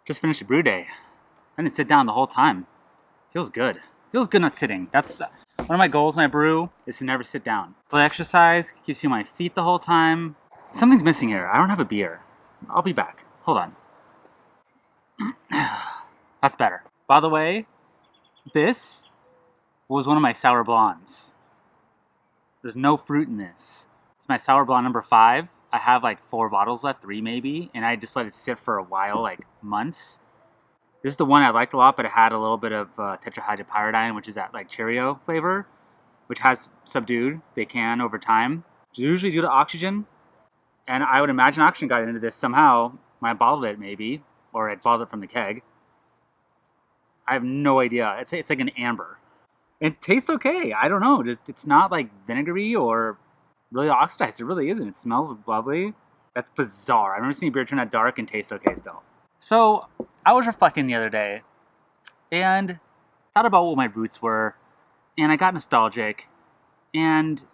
Just finished a brew day. I didn't sit down the whole time. Feels good. Feels good not sitting. That's one of my goals when I brew is to never sit down. But exercise keeps you on my feet the whole time. Something's missing here. I don't have a beer. I'll be back. Hold on. That's better. By the way, this was one of my sour blondes. There's no fruit in this. It's my sour blonde number 5. I have like 4 bottles left, 3 maybe, and I just let it sit for a while, like months. This is the one I liked a lot, but it had a little bit of tetrahydropyridine, which is that like Cheerio flavor, which has subdued. They can over time. It's usually due to oxygen, and I would imagine oxygen got into this somehow when I bottled it, maybe, or I bottled it from the keg. I have no idea. It's like an amber. It tastes okay. I don't know. It's not like vinegary or really oxidized. It really isn't. It smells lovely. That's bizarre. I've never seen beer turn that dark and taste okay still. So I was reflecting the other day and thought about what my roots were, and I got nostalgic, and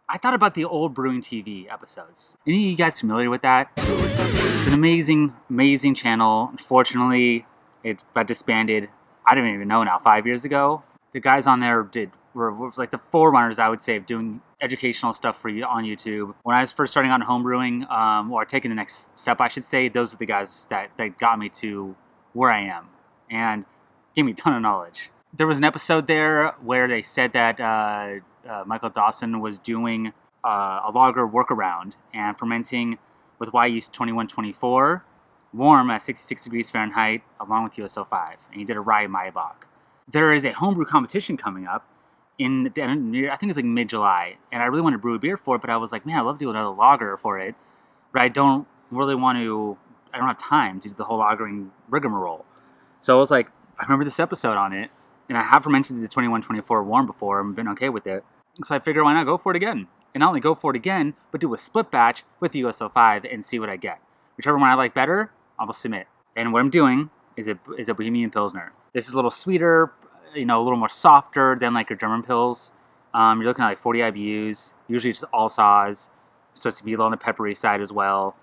I thought about the old Brewing TV episodes. Any of you guys familiar with that? It's an amazing, amazing channel. Unfortunately, it got disbanded. I don't even know now, 5 years ago. The guys on there were like the forerunners, I would say, of doing educational stuff for you on YouTube. When I was first starting out in homebrewing, or taking the next step, I should say, those are the guys that got me to where I am and gave me a ton of knowledge. There was an episode there where they said that Michael Dawson was doing a lager workaround and fermenting with Y yeast 2124, warm at 66 degrees Fahrenheit, along with USO5, and he did a rye Maibach. There is a homebrew competition coming up in the end of the year. I think it's like mid-July, and I really want to brew a beer for it, but I was like, man, I'd love to do another lager for it, but I don't have time to do the whole lagering rigmarole. So I was like, I remember this episode on it, and I have fermented the 2124 warm before and been okay with it, so I figured why not go for it again, and not only go for it again, but do a split batch with the USO5 and see what I get. Whichever one I like better, I will submit. And what I'm doing is a Bohemian Pilsner. This is a little sweeter, a little more softer than like your German Pils. You're looking at like 40 IBUs, usually just all saws, so it's to be a little on the peppery side as well.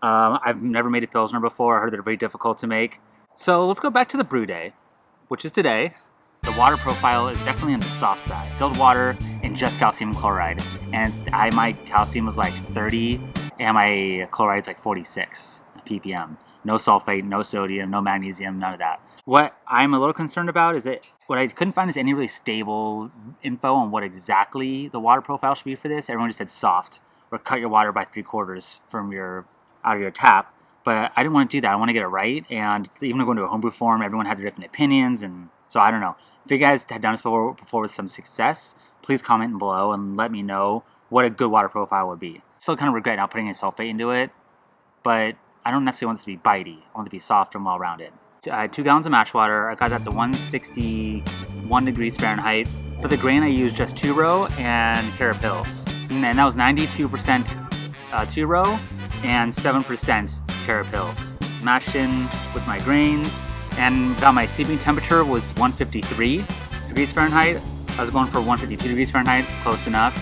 I've never made a Pilsner before. I heard they're very difficult to make. So let's go back to the brew day, which is today. The water profile is definitely on the soft side. Distilled water and just calcium chloride. And my calcium was like 30, and my chloride's like 46 ppm. No sulfate, no sodium, no magnesium, none of that. What I'm a little concerned about is that what I couldn't find is any really stable info on what exactly the water profile should be for this. Everyone just said soft, or cut your water by 3/4 from out of your tap. But I didn't want to do that. I want to get it right. And even going to a homebrew forum, everyone had their different opinions, and so I don't know. If you guys had done this before with some success, please comment below and let me know what a good water profile would be. Still kind of regret not putting any sulfate into it, but I don't necessarily want this to be bitey. I want it to be soft and well-rounded. I had 2 gallons of mash water. I got that to 161 degrees Fahrenheit. For the grain, I used just 2-row and Carapils. And that was 92% 2-row and 7% Carapils. Mashed in with my grains, and got my sieving temperature was 153 degrees Fahrenheit. I was going for 152 degrees Fahrenheit, close enough.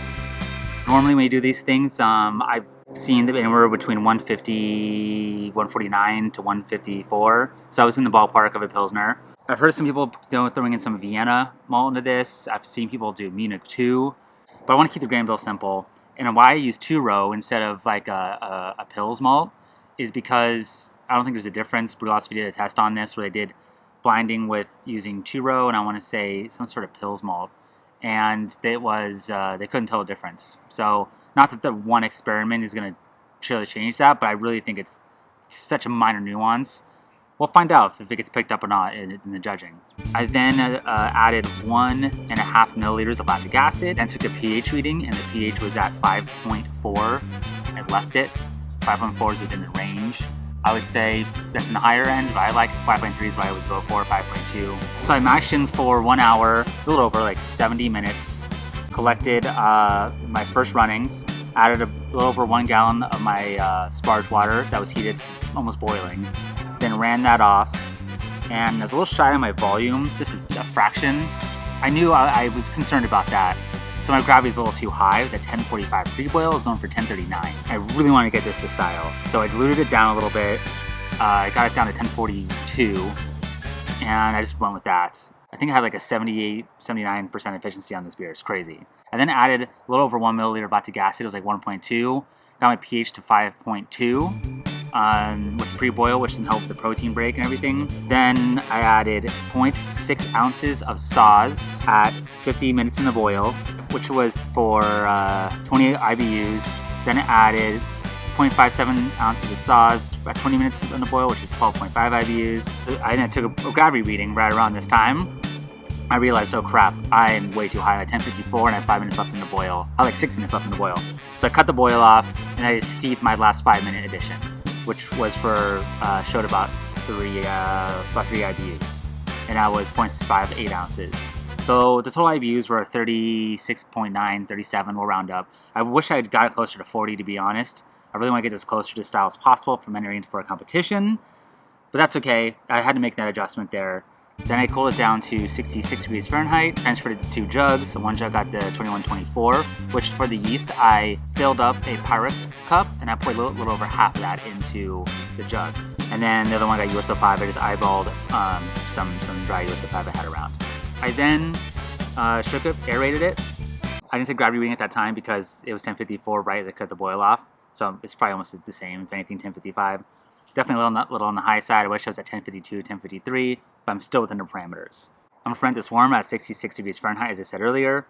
Normally when you do these things, I've seen that anywhere between 150, 149 to 154. So I was in the ballpark of a Pilsner. I've heard some people throwing in some Vienna malt into this. I've seen people do Munich 2. But I want to keep the grain bill simple. And why I use 2-row instead of like a Pils malt is because I don't think there's a difference. Brewlosophy did a test on this where they did blinding with using 2-row, and I want to say some sort of Pils malt. And it was they couldn't tell the difference. So not that the one experiment is going to really change that, but I really think it's such a minor nuance. We'll find out if it gets picked up or not in the judging. I then added 1.5 milliliters of lactic acid and took a pH reading, and the pH was at 5.4. I left it. 5.4 is within the range. I would say that's in the higher end, but I like 5.3 is what I always go for, 5.2. So I mashed in for 1 hour, a little over like 70 minutes, collected my first runnings, added a little over 1 gallon of my sparge water that was heated almost boiling, then ran that off, and I was a little shy on my volume, just a fraction. I knew I was concerned about that. So my gravity is a little too high. It was at 1045 pre-boil. I was going for 1039. I really want to get this to style. So I diluted it down a little bit, I got it down to 1042, and I just went with that. I think I had like a 78, 79% efficiency on this beer. It's crazy. I then added a little over 1 milliliter of lactic acid. It was like 1.2. Got my pH to 5.2 with pre-boil, which can help the protein break and everything. Then I added 0.6 ounces of Saaz at 50 minutes in the boil, which was for 28 IBUs. Then I added 0.57 ounces of Saaz at 20 minutes in the boil, which is 12.5 IBUs. I then took a gravity reading right around this time. I realized, oh crap, I'm way too high. At 10:54 and I have 5 minutes left in the boil. I have like 6 minutes left in the boil. So I cut the boil off and I just steeped my last 5-minute addition, which was for showed about 3 IBUs, and that was 0.58 ounces. So the total IBUs were 36.9, 37. We'll round up. I wish I had got it closer to 40, to be honest. I really want to get this closer to style as possible for entering for a competition, but that's okay. I had to make that adjustment there. Then I cooled it down to 66 degrees Fahrenheit, transferred it to 2 jugs. So one jug got the 2124, which for the yeast, I filled up a Pyrex cup, and I poured a little over half of that into the jug. And then the other one got USO5. I just eyeballed some dry USO5 I had around. I then shook it, aerated it. I didn't take gravity reading at that time because it was 10:54 right as I cut the boil off. So it's probably almost the same, if anything, 10:55. Definitely a little on the high side. I wish I was at 10:52, 10:53, but I'm still within the parameters. I'm going to ferment this warm at 66 degrees Fahrenheit, as I said earlier.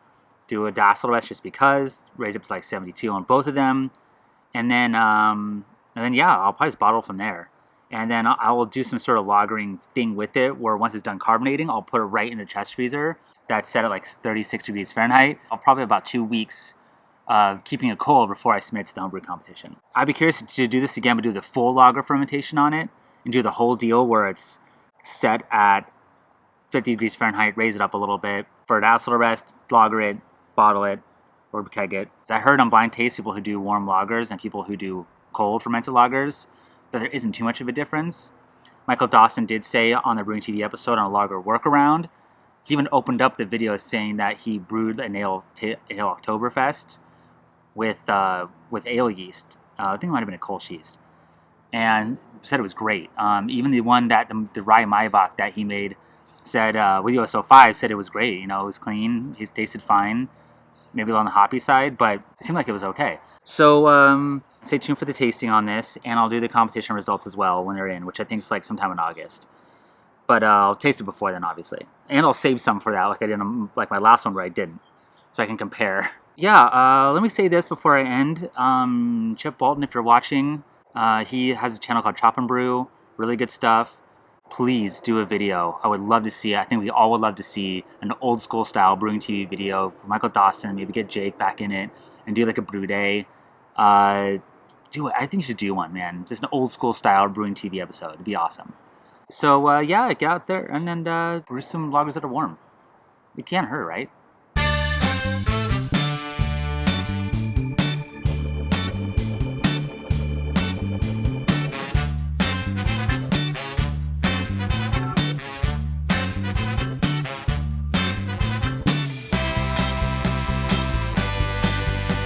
Do a diacetyl rest just because. Raise it to like 72 on both of them. And then yeah, I'll probably just bottle from there. And then I will do some sort of lagering thing with it, where once it's done carbonating, I'll put it right in the chest freezer. That's set at like 36 degrees Fahrenheit. I'll probably have about 2 weeks of keeping it cold before I submit it to the homebrew competition. I'd be curious to do this again, but do the full lager fermentation on it and do the whole deal where it's set at 50 degrees Fahrenheit, raise it up a little bit for an diacetyl rest, lager it, bottle it, or keg it. I heard on Blind Taste, people who do warm lagers and people who do cold fermented lagers, that there isn't too much of a difference. Michael Dawson did say on the Brewing TV episode on a lager workaround, he even opened up the video saying that he brewed an ale Oktoberfest with ale yeast. I think it might have been a Kolsch yeast, and said it was great. Even the one that the rye Maibach that he made said with USO5 said it was great. You know, it was clean. It tasted fine. Maybe on the hoppy side, but it seemed like it was okay. So stay tuned for the tasting on this, and I'll do the competition results as well when they're in, which I think is like sometime in August. But I'll taste it before then, obviously, and I'll save some for that, like I did on like my last one where I didn't, so I can compare. Yeah, let me say this before I end. Chip Bolton, if you're watching, he has a channel called Chop and Brew. Really good stuff. Please do a video. I would love to see it. I think we all would love to see an old school style Brewing TV video. Michael Dawson, maybe get Jake back in it and do like a brew day. Do it. I think you should do one, man. Just an old school style Brewing TV episode. It'd be awesome. So yeah, get out there and then brew some lagers that are warm. It can't hurt, right?